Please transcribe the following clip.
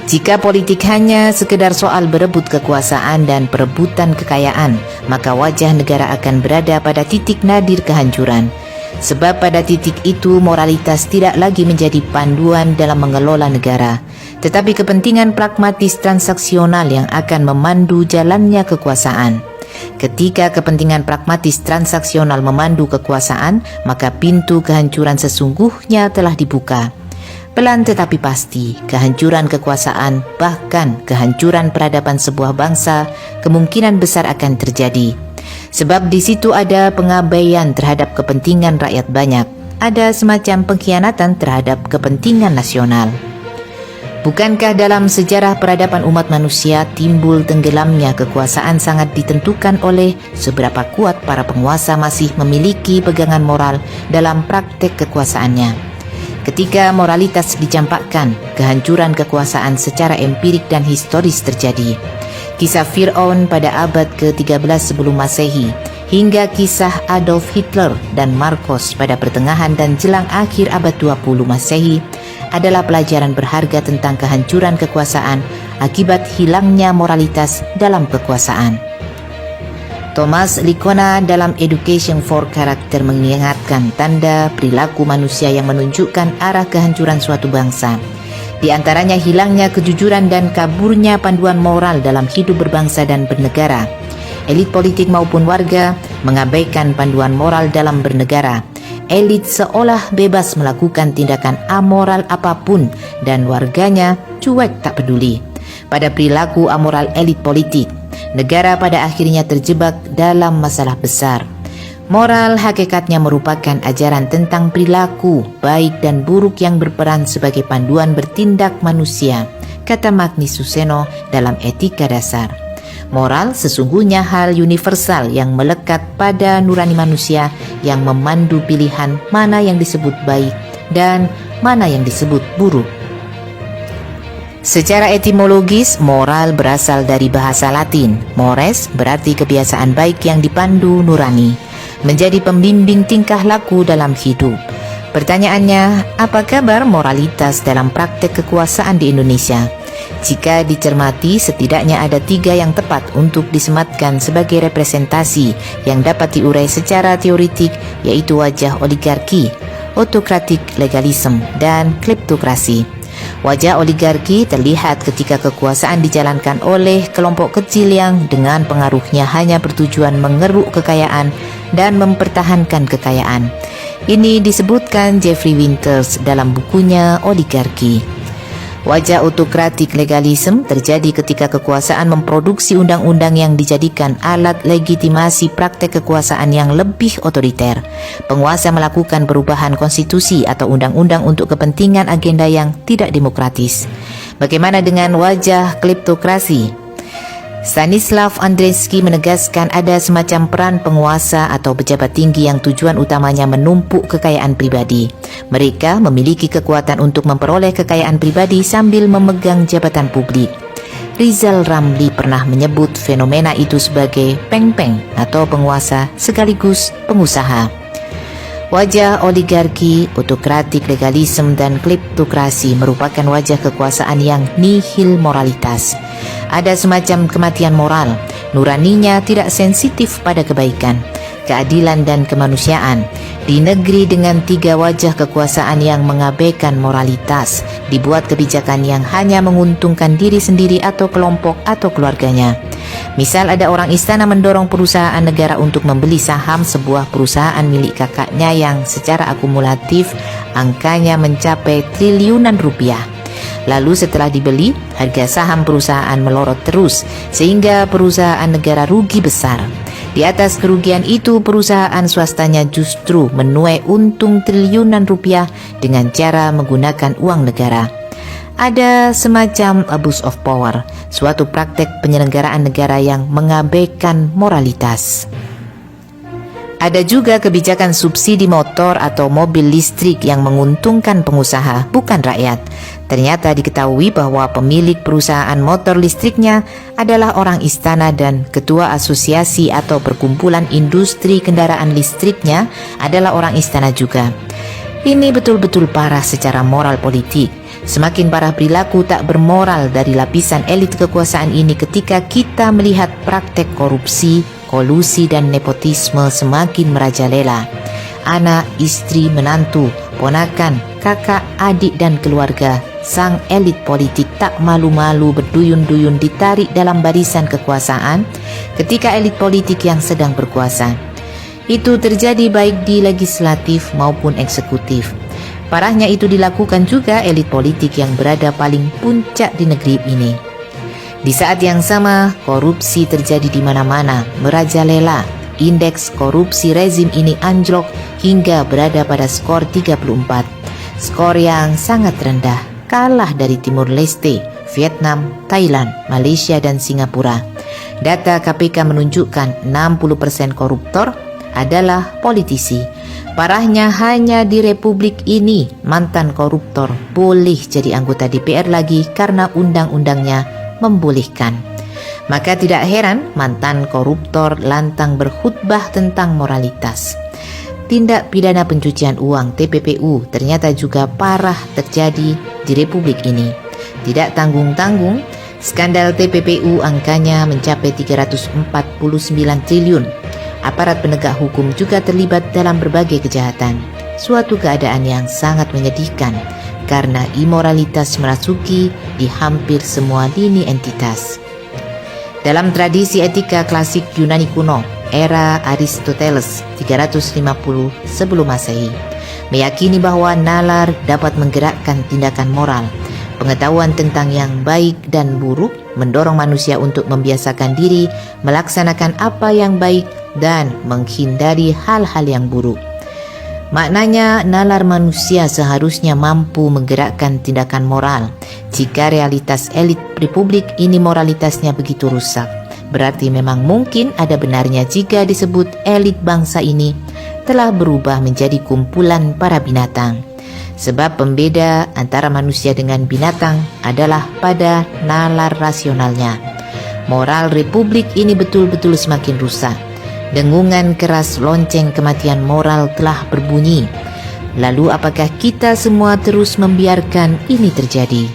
Jika politik hanya sekedar soal berebut kekuasaan dan perebutan kekayaan, maka wajah negara akan berada pada titik nadir kehancuran. Sebab pada titik itu moralitas tidak lagi menjadi panduan dalam mengelola negara, tetapi kepentingan pragmatis transaksional yang akan memandu jalannya kekuasaan. Ketika kepentingan pragmatis transaksional memandu kekuasaan, maka pintu kehancuran sesungguhnya telah dibuka. Pelan tetapi pasti, kehancuran kekuasaan, bahkan kehancuran peradaban sebuah bangsa kemungkinan besar akan terjadi. Sebab di situ ada pengabaian terhadap kepentingan rakyat banyak, ada semacam pengkhianatan terhadap kepentingan nasional. Bukankah dalam sejarah peradaban umat manusia timbul tenggelamnya kekuasaan sangat ditentukan oleh seberapa kuat para penguasa masih memiliki pegangan moral dalam praktek kekuasaannya? Ketika moralitas dicampakkan, kehancuran kekuasaan secara empirik dan historis terjadi. Kisah Fir'aun pada abad ke-13 sebelum Masehi, hingga kisah Adolf Hitler dan Marcos pada pertengahan dan jelang akhir abad 20 Masehi adalah pelajaran berharga tentang kehancuran kekuasaan akibat hilangnya moralitas dalam kekuasaan. Thomas Lickona dalam Education for Character mengingatkan tanda perilaku manusia yang menunjukkan arah kehancuran suatu bangsa. Di antaranya hilangnya kejujuran dan kaburnya panduan moral dalam hidup berbangsa dan bernegara. Elit politik maupun warga mengabaikan panduan moral dalam bernegara. Elit seolah bebas melakukan tindakan amoral apapun dan warganya cuek tak peduli. Pada perilaku amoral elit politik, negara pada akhirnya terjebak dalam masalah besar. Moral hakikatnya merupakan ajaran tentang perilaku baik dan buruk yang berperan sebagai panduan bertindak manusia, kata Magnus Suseno dalam Etika Dasar. Moral sesungguhnya hal universal yang melekat pada nurani manusia yang memandu pilihan mana yang disebut baik dan mana yang disebut buruk. Secara etimologis, moral berasal dari bahasa Latin. Mores berarti kebiasaan baik yang dipandu nurani, menjadi pembimbing tingkah laku dalam hidup. Pertanyaannya, apa kabar moralitas dalam praktek kekuasaan di Indonesia? Jika dicermati, setidaknya ada 3 yang tepat untuk disematkan sebagai representasi yang dapat diurai secara teoritik, yaitu wajah oligarki, autokratik legalisme, dan kleptokrasi. Wajah oligarki terlihat ketika kekuasaan dijalankan oleh kelompok kecil yang dengan pengaruhnya hanya bertujuan mengeruk kekayaan dan mempertahankan kekayaan. Ini disebutkan Jeffrey Winters dalam bukunya Oligarki. Wajah autokratik legalisme terjadi ketika kekuasaan memproduksi undang-undang yang dijadikan alat legitimasi praktek kekuasaan yang lebih otoriter. Penguasa melakukan perubahan konstitusi atau undang-undang untuk kepentingan agenda yang tidak demokratis. Bagaimana dengan wajah kleptokrasi? Stanislav Andrejsky menegaskan ada semacam peran penguasa atau pejabat tinggi yang tujuan utamanya menumpuk kekayaan pribadi. Mereka memiliki kekuatan untuk memperoleh kekayaan pribadi sambil memegang jabatan publik. Rizal Ramli pernah menyebut fenomena itu sebagai peng-peng atau penguasa sekaligus pengusaha. Wajah oligarki, autokratik legalisme, dan kleptokrasi merupakan wajah kekuasaan yang nihil moralitas. Ada semacam kematian moral, nuraninya tidak sensitif pada kebaikan, keadilan, dan kemanusiaan. Di negeri dengan 3 wajah kekuasaan yang mengabaikan moralitas, dibuat kebijakan yang hanya menguntungkan diri sendiri atau kelompok atau keluarganya. Misal ada orang istana mendorong perusahaan negara untuk membeli saham sebuah perusahaan milik kakaknya yang secara akumulatif angkanya mencapai triliunan rupiah. Lalu setelah dibeli, harga saham perusahaan melorot terus sehingga perusahaan negara rugi besar. Di atas kerugian itu, perusahaan swastanya justru menuai untung triliunan rupiah dengan cara menggunakan uang negara. Ada semacam abuse of power, suatu praktek penyelenggaraan negara yang mengabaikan moralitas. Ada juga kebijakan subsidi motor atau mobil listrik yang menguntungkan pengusaha, bukan rakyat. Ternyata diketahui bahwa pemilik perusahaan motor listriknya adalah orang istana dan ketua asosiasi atau perkumpulan industri kendaraan listriknya adalah orang istana juga. Ini betul-betul parah secara moral politik. Semakin parah perilaku tak bermoral dari lapisan elit kekuasaan ini ketika kita melihat praktek korupsi, kolusi dan nepotisme semakin merajalela. Anak, istri, menantu, ponakan, kakak, adik dan keluarga sang elit politik tak malu-malu berduyun-duyun ditarik dalam barisan kekuasaan ketika elit politik yang sedang berkuasa. Itu terjadi baik di legislatif maupun eksekutif. Parahnya itu dilakukan juga elit politik yang berada paling puncak di negeri ini. Di saat yang sama, korupsi terjadi di mana-mana, merajalela. Indeks korupsi rezim ini anjlok hingga berada pada skor 34. Skor yang sangat rendah, kalah dari Timur Leste, Vietnam, Thailand, Malaysia dan Singapura. Data KPK menunjukkan 60% koruptor adalah politisi. Parahnya hanya di Republik ini mantan koruptor boleh jadi anggota DPR lagi karena undang-undangnya membolehkan. Maka tidak heran mantan koruptor lantang berkhutbah tentang moralitas. Tindak pidana pencucian uang TPPU ternyata juga parah terjadi di Republik ini. Tidak tanggung-tanggung, skandal TPPU angkanya mencapai 349 triliun. Aparat penegak hukum juga terlibat dalam berbagai kejahatan. Suatu keadaan yang sangat menyedihkan karena imoralitas merasuki di hampir semua lini entitas. Dalam tradisi etika klasik Yunani kuno, era Aristoteles 350 sebelum Masehi, meyakini bahwa nalar dapat menggerakkan tindakan moral. Pengetahuan tentang yang baik dan buruk mendorong manusia untuk membiasakan diri melaksanakan apa yang baik dan menghindari hal-hal yang buruk. Maknanya, nalar manusia seharusnya mampu menggerakkan tindakan moral. Jika realitas elit Republik ini moralitasnya begitu rusak, berarti memang mungkin ada benarnya jika disebut elit bangsa ini telah berubah menjadi kumpulan para binatang. Sebab pembeda antara manusia dengan binatang adalah pada nalar rasionalnya. Moral Republik ini betul-betul semakin rusak. Dengungan keras lonceng kematian moral telah berbunyi. Lalu apakah kita semua terus membiarkan ini terjadi?